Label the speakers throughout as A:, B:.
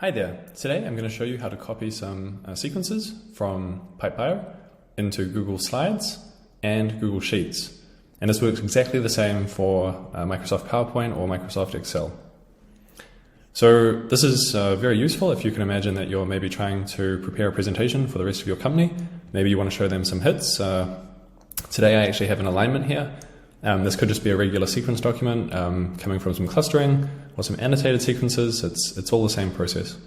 A: Hi there. Today I'm going to show you how to copy some sequences from PipBio into Google Slides and Google Sheets. And this works exactly the same for Microsoft PowerPoint or Microsoft Excel. So this is very useful if you can imagine that you're maybe trying to prepare a presentation for the rest of your company. Maybe you want to show them some hits. Today I actually have an alignment here. This could just be a regular sequence document coming from some clustering or some annotated sequences. It's all the same process.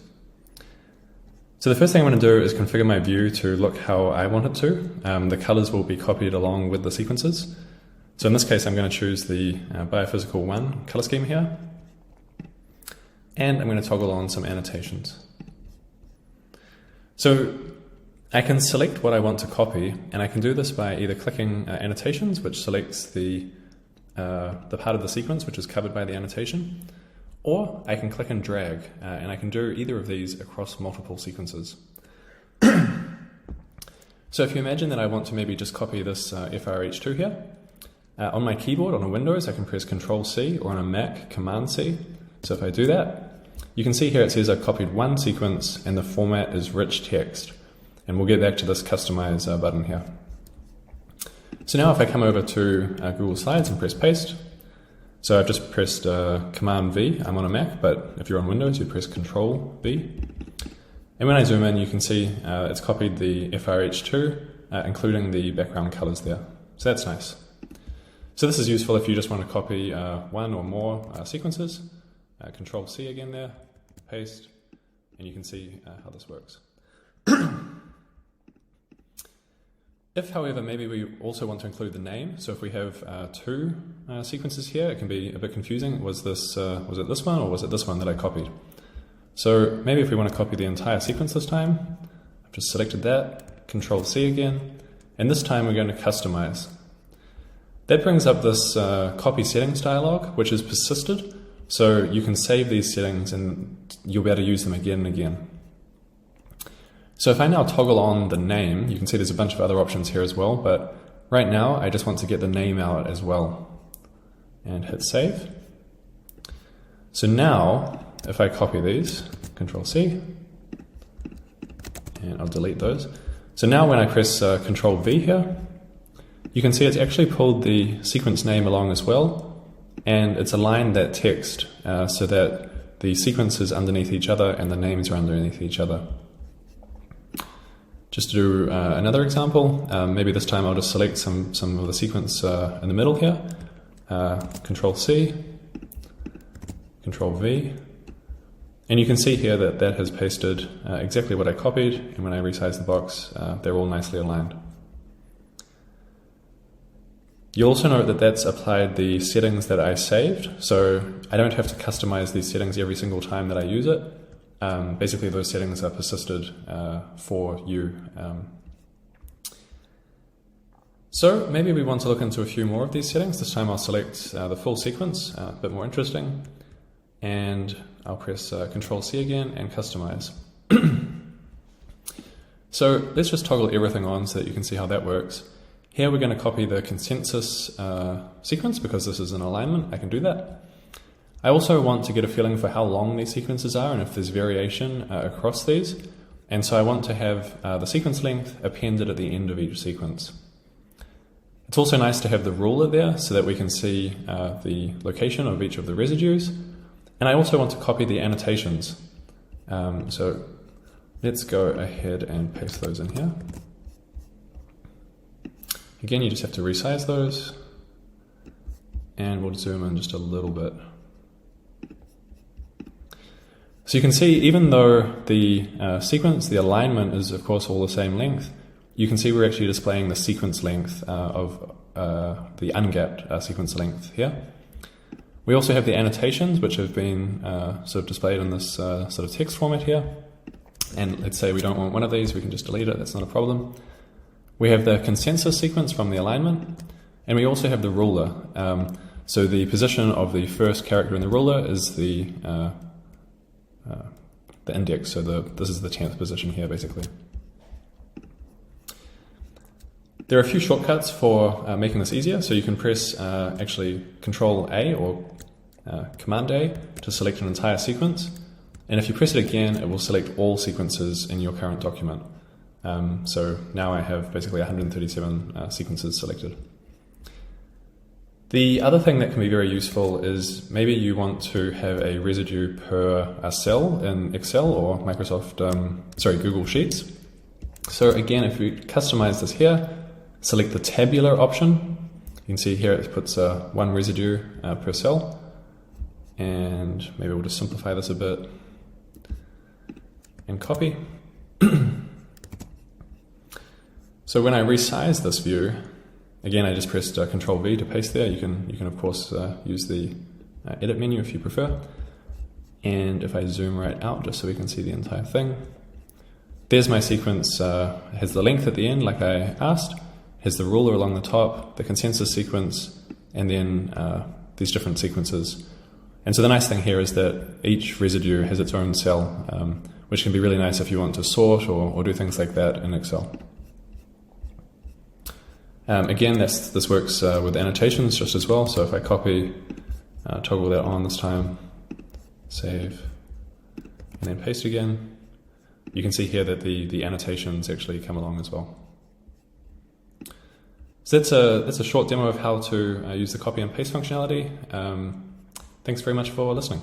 A: So the first thing I'm going to do is configure my view to look how I want it to. The colors will be copied along with the sequences. So in this case I'm going to choose the Biophysical 1 color scheme here. And I'm going to toggle on some annotations. So I can select what I want to copy, and I can do this by either clicking annotations, which selects the part of the sequence which is covered by the annotation, or I can click and drag, and I can do either of these across multiple sequences. So if you imagine that I want to maybe just copy this FRH2 here, on my keyboard on a Windows I can press Control-C, or on a Mac Command-C. So if I do that, you can see here it says I've copied one sequence and the format is rich text. And we'll get back to this Customize button here. So now if I come over to Google Slides and press Paste, so I've just pressed Command-V, I'm on a Mac, but if you're on Windows you press Control-V. And when I zoom in you can see it's copied the FRH2, including the background colors there. So that's nice. So this is useful if you just want to copy one or more sequences. Control-C again there, paste, and you can see how this works. If, however, maybe we also want to include the name, so if we have two sequences here, it can be a bit confusing. Was it this one or was it this one that I copied? So maybe if we want to copy the entire sequence this time, I've just selected that, Control-C again, and this time we're going to customize. That brings up this copy settings dialog, which is persisted, so you can save these settings and you'll be able to use them again and again. So if I now toggle on the name, you can see there's a bunch of other options here as well, but right now I just want to get the name out as well. And hit save. So now, if I copy these, Control-C, and I'll delete those. So now when I press Control-V here, you can see it's actually pulled the sequence name along as well, and it's aligned that text so that the sequence is underneath each other and the names are underneath each other. Just to do another example, maybe this time I'll just select some of the sequence in the middle here, Control-C, Control-V, and you can see here that that has pasted exactly what I copied, and when I resize the box, they're all nicely aligned. You'll also note that that's applied the settings that I saved, so I don't have to customize these settings every single time that I use it. Basically those settings are persisted for you. So maybe we want to look into a few more of these settings. This time I'll select the full sequence, a bit more interesting, and I'll press Control-C again and customize. So let's just toggle everything on so that you can see how that works. Here we're going to copy the consensus sequence because this is an alignment. I can do that. I also want to get a feeling for how long these sequences are and if there's variation across these. And so I want to have the sequence length appended at the end of each sequence. It's also nice to have the ruler there so that we can see the location of each of the residues. And I also want to copy the annotations. So let's go ahead and paste those in here. Again, you just have to resize those. And we'll zoom in just a little bit. So you can see, even though the sequence, the alignment is of course all the same length, you can see we're actually displaying the sequence length of the ungapped sequence length here. We also have the annotations, which have been sort of displayed in this sort of text format here. And let's say we don't want one of these, we can just delete it, that's not a problem. We have the consensus sequence from the alignment, and we also have the ruler. So the position of the first character in the ruler is the index, so this is the 10th position here basically. There are a few shortcuts for making this easier, so you can press actually Control-A or Command-A to select an entire sequence. And if you press it again, it will select all sequences in your current document. So now I have basically 137 sequences selected. The other thing that can be very useful is maybe you want to have a residue per cell in Excel or Google Sheets. So again, if we customize this here, select the tabular option. You can see here it puts one residue per cell. And maybe we'll just simplify this a bit and copy. So when I resize this view, again, I just pressed Control V to paste there. You can of course use the edit menu if you prefer. And if I zoom right out just so we can see the entire thing, there's my sequence. It has the length at the end like I asked, has the ruler along the top, the consensus sequence, and then these different sequences. And so the nice thing here is that each residue has its own cell, which can be really nice if you want to sort or do things like that in Excel. Again, this works with annotations just as well. So if I copy, toggle that on this time, save, and then paste again, you can see here that the annotations actually come along as well. So that's a short demo of how to use the copy and paste functionality. Thanks very much for listening.